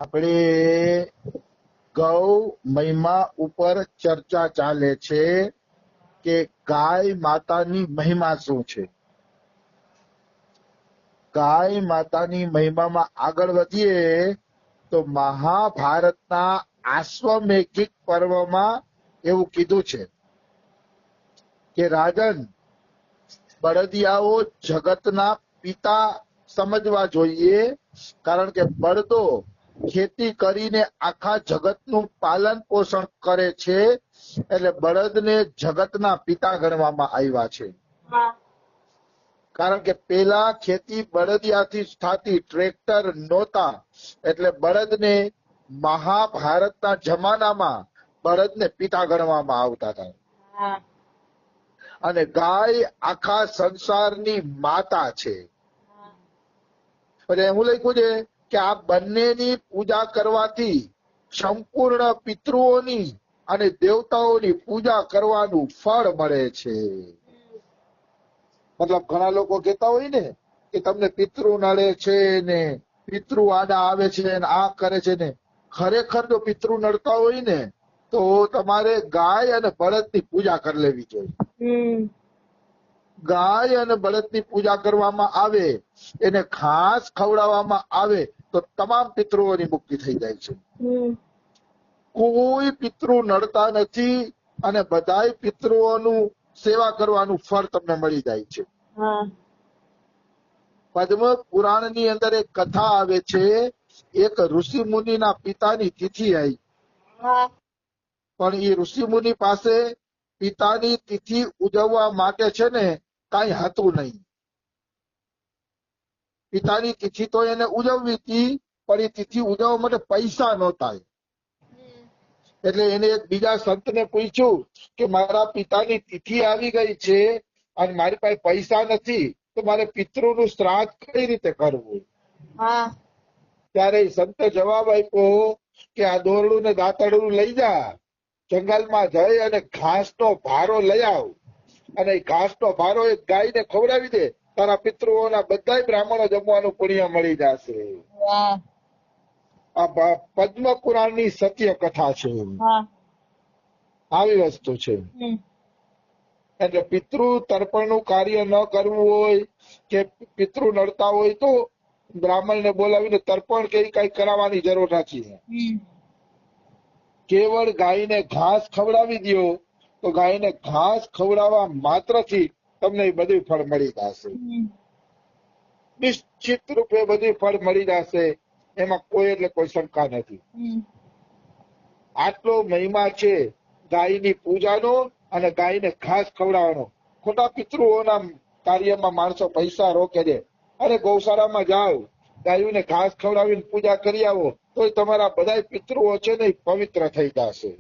આપણે ગૌ મહિમા ઉપર ચર્ચા ચાલે છે કે ગાય માતાની મહિમા શું છે. ગાય માતાની મહિમામાં આગળ વધીએ તો મહાભારતના આશ્વમેઘિક પર્વમાં એવું કીધું છે કે રાજન, બળદિયાઓ જગતના પિતા સમજવા જોઈએ, કારણ કે બળદો ખેતી કરીને આખા જગતનું પાલન પોષણ કરે છે, એટલે બળદને જગતના પિતા ગણવામાં આવ્યા છે. કારણ કે પેલા ખેતી બળદિયાથી થતી, ટ્રેક્ટર નહોતા, એટલે બળદને મહાભારતના જમાનામાં બળદને પિતા ગણવામાં આવતા હતા. અને ગાય આખા સંસારની માતા છે. એટલે એવું લખ્યું છે કે આ બંનેની પૂજા કરવાથી સંપૂર્ણ પિતૃઓની અને દેવતાઓની પૂજા કરવાનું ફળ મળે છે. મતલબ ઘણા લોકો કહેતા હોય ને કે તમને પિતૃ નડે છે ને પિતૃ આડા આવે છે ને આ કરે છે ને, ખરેખર જો પિતૃ નડતા હોય ને તો તમારે ગાય અને બળદની પૂજા કરી લેવી જોઈએ. ગાય અને બળદની પૂજા કરવામાં આવે, એને ઘાસ ખવડાવવામાં આવે તો તમામ પિતૃઓની મુક્તિ થઈ જાય છે. કોઈ પિતૃ નડતા નથી અને બધાય પિતૃઓનું સેવા કરવાનું ફળ તમને મળી જાય છે. પદ્મ પુરાણની અંદર એક કથા આવે છે, એક ઋષિ મુનિના પિતાની તિથિ આવી, પણ એ ઋષિ મુનિ પાસે પિતાની તિથિ ઉજવવા માટે છે ને કઈ હતું નહીં. પિતાની તિથિ તો એને ઉજવવી હતી, પણ એ તિથિ ઉજવવા માટે પૈસા નહોતા. એટલે એને એક બીજા સંતને પૂછ્યું કે મારા પિતાની તિથિ આવી ગઈ છે અને મારી પાસે પૈસા નથી, તો મારે પિતૃનું શ્રાદ્ધ કઈ રીતે કરવું. ત્યારે સંતે જવાબ આપ્યો કે આ દોરડું ને દાંતરડું લઈ જા, જંગલમાં જઈ અને ઘાસનો ભારો લઈ આવ, અને ઘાસનો ભારો એક ગાયને ખવડાવી દે, તારા પિતૃઓના બધા બ્રાહ્મણો જમવાનું પુણ્ય મળી જશે. આ પદ્મ પુરાણની સત્ય કથા છે. આવી વસ્તુ છે. એટલે પિતૃ તર્પણનું કાર્ય ન કરવું હોય કે પિતૃ નડતા હોય તો બ્રાહ્મણને બોલાવીને તર્પણ કે કઈ કરાવવાની જરૂર નથી. કેવળ ગાયને ઘાસ ખવડાવી દો તો ગાયને ઘાસ ખવડાવવા માત્રથી તમને બધું ફળ મળી જશે. નિશ્ચિત રૂપે બધું ફળ મળી જશે, એમાં કોઈ એટલે કોઈ શંકા નથી. આટલો મહિમા છે ગાયની પૂજાનો અને ગાયને ઘાસ ખવડાવવાનો. ખોટા પિતૃઓના કાર્યમાં માણસો પૈસા રોકે છે. અરે ગૌશાળામાં જાઓ, ગાયોને ઘાસ ખવડાવીને પૂજા કરી આવો તો તમારા બધા પિતૃઓ છે ને પવિત્ર થઈ જશે.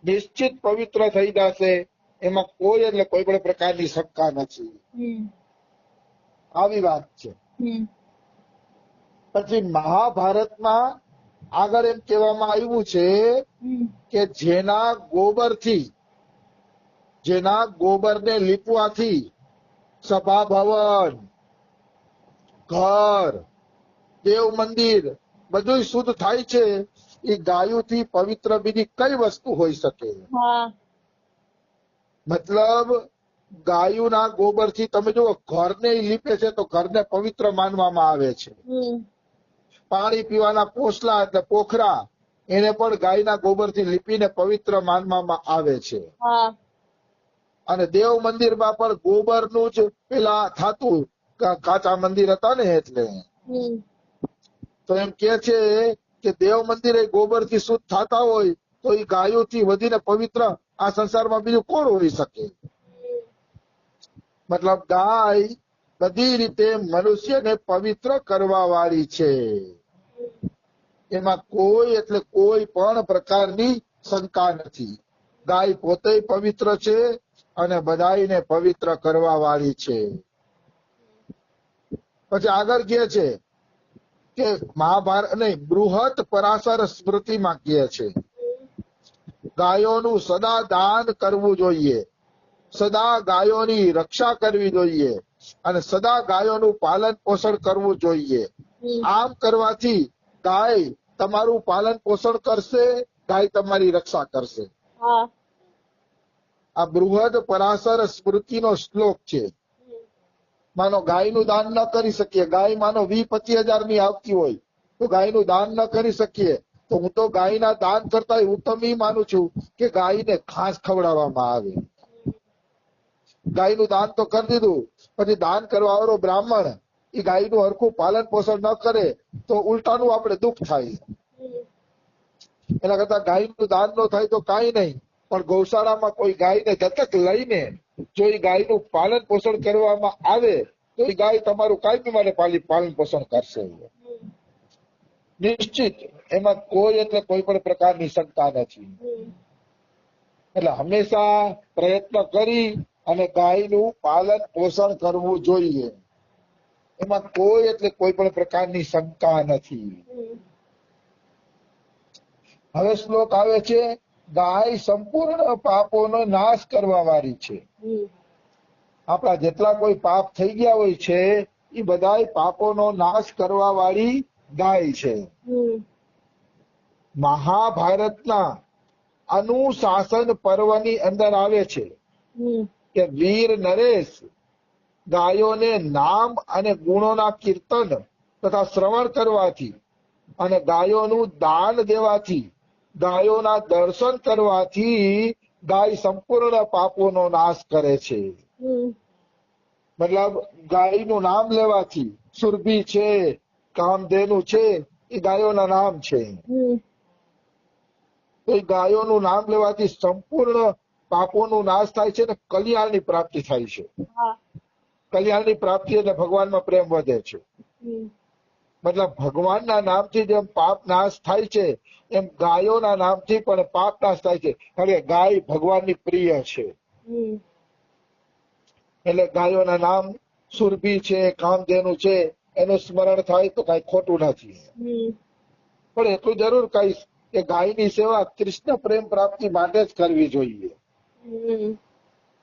નિશ્ચિત પવિત્ર થઈ જશે, એમાં કોઈ એટલે કોઈ પણ પ્રકારની શંકા નથી. આવી વાત છે. પછી મહાભારતમાં આગળ એમ કહેવામાં આવ્યું છે કે જેના ગોબરને લીપવાથી સભા ભવન, ઘર, દેવ મંદિર બધું શુદ્ધ થાય છે, એ ગાયોથી પવિત્ર બીજી કઈ વસ્તુ હોઈ શકે. મતલબ ગાયોના ગોબરથી તમે જુઓ, ઘરને લીપે છે તો ઘરને પવિત્ર માનવામાં આવે છે. પાણી પીવાના પોસલા એટલે પોખરા, એને પણ ગાયના ગોબરથી લીપીને પવિત્ર માનવામાં આવે છે. અને દેવ મંદિરમાં પણ ગોબરનું જ પેલા થાતું, કાચા મંદિર હતા ને એટલે. તો એમ કે છે કે દેવ મંદિરે ગોબરથી શુદ્ધ થતા હોય તો એ ગાયોથી વધીને પવિત્ર આ સંસારમાં બીજું કોણ હોઈ શકે. મતલબ ગાય બધી રીતે મનુષ્યને પવિત્ર કરવા વાળી છે, એમાં કોઈ એટલે કોઈ પણ પ્રકારની શંકા નથી. ગાય પોતે પવિત્ર છે અને બધાને પવિત્ર કરવા વાળી છે. પછી આગળ કહે છે કે મહાભારત નહીં, બૃહત પરાશર સ્મૃતિમાં કહે છે ગાયોનું સદા દાન કરવું જોઈએ, સદા ગાયોની રક્ષા કરવી જોઈએ અને સદા ગાયોનું પાલન પોષણ કરવું જોઈએ. આમ કરવાથી ગાય તમારું પાલન પોષણ કરશે, ગાય તમારી રક્ષા કરશે. હા. આ બૃહદ પરાશર સ્મૃતિનો શ્લોક છે. માનો ગાયનું દાન ન કરી શકીએ, ગાય માનો 20-25 હજારની આવતી હોય તો ગાયનું દાન ન કરી શકીએ, તો હું તો ગાયના દાન કરતા ઉત્તમ ઈ માનું છું કે ગાયને ઘાસ ખવડાવવામાં આવે. ગાયનું દાન તો કરી દીધું, પછી દાન કરવા વાળો બ્રાહ્મણ એ ગાયનું હરખું પાલન પોષણ ન કરે તો ઉલટાનું આપણે દુઃખ થાય. એના કરતા ગાયનું દાન ન થાય તો કાંઈ નહીં, પણ ગૌશાળામાં કોઈ ગાયને દત્તક લઈને જો એ ગાયનું પાલન પોષણ કરવામાં આવે તો એ ગાય તમારું કાયમી માટે પાલન પોષણ કરશે નિશ્ચિત. એમાં કોઈ એટલે કોઈ પણ પ્રકારની શંકા નથી. એટલે હંમેશા પ્રયત્ન કરી અને ગાયનું પાલન પોષણ કરવું જોઈએ. એમાં કોઈ એટલે કોઈ પણ પ્રકારની શંકા નથી. હવે શ્લોક આવે છે, ગાય સંપૂર્ણ પાપોનો નાશ કરવા વાળી છે. આપણા જેટલા કોઈ પાપ થઈ ગયા હોય છે એ બધા પાપોનો નાશ કરવા વાળી ગાય છે. મહાભારતના અનુશાસન પર્વની અંદર આવે છે કે વીર નરેશ ગાયોને નામ અને ગુણોના કીર્તન તથા શ્રવણ કરવાથી અને ગાયોનું દાન દેવાથી, ગાયોના દર્શન કરવાથી ગાય સંપૂર્ણ પાપોનો નાશ કરે છે. મતલબ ગાયનું નામ લેવાથી, સુરભી છે, કામધેનુ છે, એ ગાયોના નામ છે. તો એ ગાયોનું નામ લેવાથી સંપૂર્ણ પાપોનો નાશ થાય છે ને કલ્યાણની પ્રાપ્તિ થાય છે. કલ્યાણની પ્રાપ્તિ એટલે ભગવાનમાં પ્રેમ વધે છે. મતલબ ભગવાનના નામથી જેમ પાપ નાશ થાય છે એમ ગાયોના નામથી પણ પાપ નાશ થાય છે. કારણ કે ગાય ભગવાનની પ્રિય છે. એટલે ગાયોના નામ સુરભી છે, કામધેનુ છે, એનું સ્મરણ થાય તો કઈ ખોટું નથી. પણ એટલું જરૂર કહીશ કે ગાયની સેવા કૃષ્ણ પ્રેમ પ્રાપ્તિ માટે જ કરવી જોઈએ.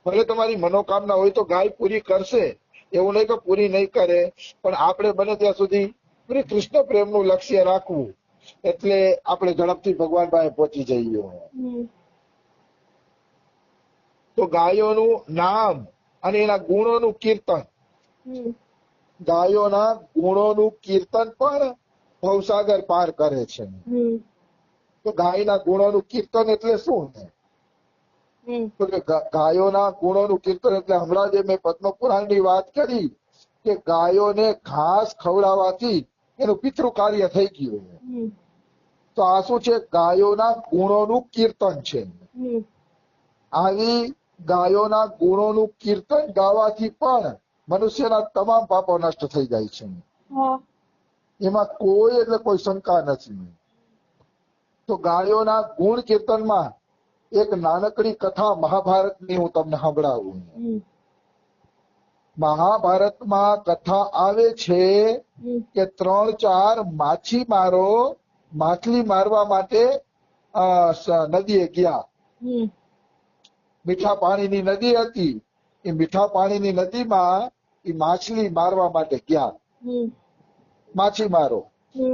ભલે તમારી મનોકામના હોય તો ગાય પૂરી કરશે, એવું નહીં કે પૂરી નહીં કરે, પણ આપણે બને ત્યાં સુધી કૃષ્ણ પ્રેમનું લક્ષ્ય રાખવું, એટલે આપણે ઝડપથી ભગવાન પાસે પહોંચી જઈએ. તો ગાયોનું નામ અને એના ગુણોનું કીર્તન, ગાયોના ગુણોનું કીર્તન પણ ભવસાગર પાર કરે છે. તો ગાયના ગુણોનું કીર્તન એટલે શું? તો ગાયોના ગુણોનું કીર્તન એટલે હમણાં જે મેં પદ્મપુરાણની વાત કરી કે ગાયોને ઘાસ ખવડાવવાથી એનું પિતૃ કાર્ય થઈ ગયું. તો આ શું છે? ગાયોના ગુણોનું કીર્તન છે. આવી ગાયોના ગુણોનું કીર્તન ગાવાથી પણ મનુષ્યના તમામ પાપો નષ્ટ થઈ જાય છે. એમાં કોઈ એટલે કોઈ શંકા નથી. તો ગાયોના ગુણ કીર્તનમાં એક નાનકડી કથા મહાભારતની હું તમને સંભળાવું. મહાભારતમાં કથા આવે છે કે 3-4 માછીમારો માછલી મારવા માટે નદીએ ગયા. મીઠા પાણીની નદી હતી. એ મીઠા પાણીની નદીમાં એ માછલી મારવા માટે ગયા માછીમારો.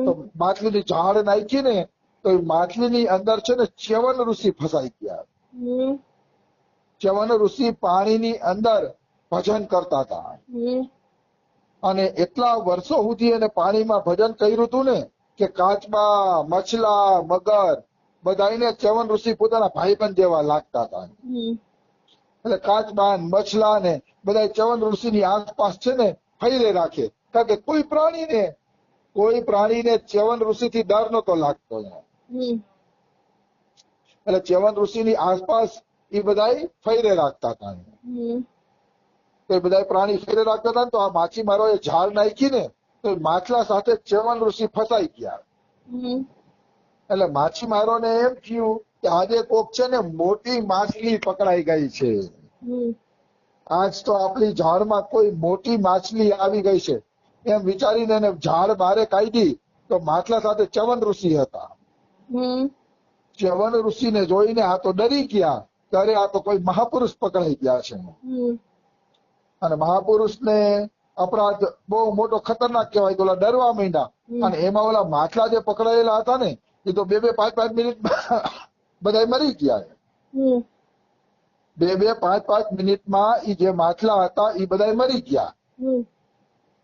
તો માછલીની ઝાડ નાખી ને તો એ માછલીની અંદર છે ને ચ્યવન ઋષિ ફસાઈ ગયા. ચ્યવન ઋષિ પાણીની અંદર ભજન કરતા હતા અને એટલા વર્ષો સુધી એને પાણીમાં ભજન કર્યું હતું ને કે કાચબા, મછલા, મગર બધાને ચ્યવન ઋષિ પોતાના ભાઈબંધ જેવા લાગતા હતા. એટલે કાચબા, મછલા ને બધા ચ્યવન ઋષિની આસપાસ છે ને ફૈરે રાખે, કારણ કે કોઈ પ્રાણીને ચ્યવન ઋષિથી ડર નતો લાગતો. એટલે ચ્યવન ઋષિની આસપાસ એ બધા ફૈરે રાખતા હતા. તો એ બધા પ્રાણી ફેરે રાખતા હતા ને તો આ માછીમારોએ ઝાડ નાખી ને તો માછલા સાથે ચ્યવન ઋષિ ફસાઈ ગયા. એટલે માછીમારોને એમ થયું કે આજે કોક છે ને મોટી માછલી પકડાઈ ગઈ છે. આજ તો આપણી ઝાડમાં કોઈ મોટી માછલી આવી ગઈ છે એમ વિચારીને એને ઝાડ બારે કાઢી તો માછલા સાથે ચ્યવન ઋષિ હતા. ચ્યવન ઋષિને જોઈને આ તો ડરી ગયા, ત્યારે આ તો કોઈ મહાપુરુષ પકડાઈ ગયા છે. અને મહાપુરુષને અપરાધ બહુ મોટો ખતરનાક કહેવાય તો ઓલા ડરવા માંડ્યા. અને એમાં ઓલા માટલા જે પકડાયેલા હતા ને એ તો 2-5 મિનિટમાં બધા મરી ગયા. 2-5 મિનિટમાં ઈ જે માટલા હતા એ બધા મરી ગયા.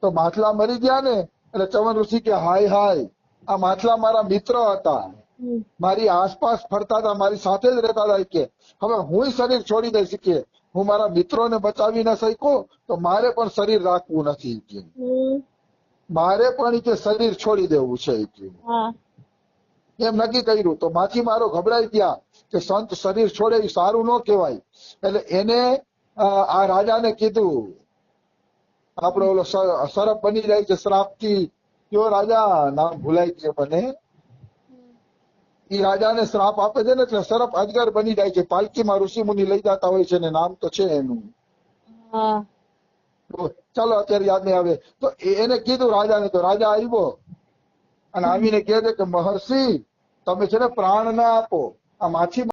તો માટલા મરી ગયા ને એટલે ચવન ઋષિ કે હાય હાય, આ માટલા મારા મિત્ર હતા, મારી આસપાસ ફરતા હતા, મારી સાથે જ રહેતા હતા. કે હવે હું શરીર છોડી દઈશ, કે હું મારા મિત્રોને બચાવી ન શક્યો તો મારે પણ શરીર રાખવું નથી, કે મારે પણ કે શરીર છોડી દેવું છે. એમ નક્કી કર્યું. તો માછીમારો ગભરાઈ ગયા કે સંત શરીર છોડે એ સારું ન કહેવાય. એટલે એને આ રાજાને કીધું, આપડો ઓલો સરપ બની જાય છે શ્રાપથી, કયો રાજા નામ ભૂલાઈ ગયો મને, એ રાજાને શ્રાપ આપે છે ને એટલે સરપ અજગર બની જાય છે. પાલકીમાં ઋષિ મુનિ લઈ જતા હોય છે ને નામ તો છે એનું, ચાલો અત્યારે યાદ નહીં આવે. તો એને કીધું રાજાને, તો રાજા આવ્યો અને આવીને કહે છે કે મહર્ષિ તમે છે ને પ્રાણ ના આપો, આ માછી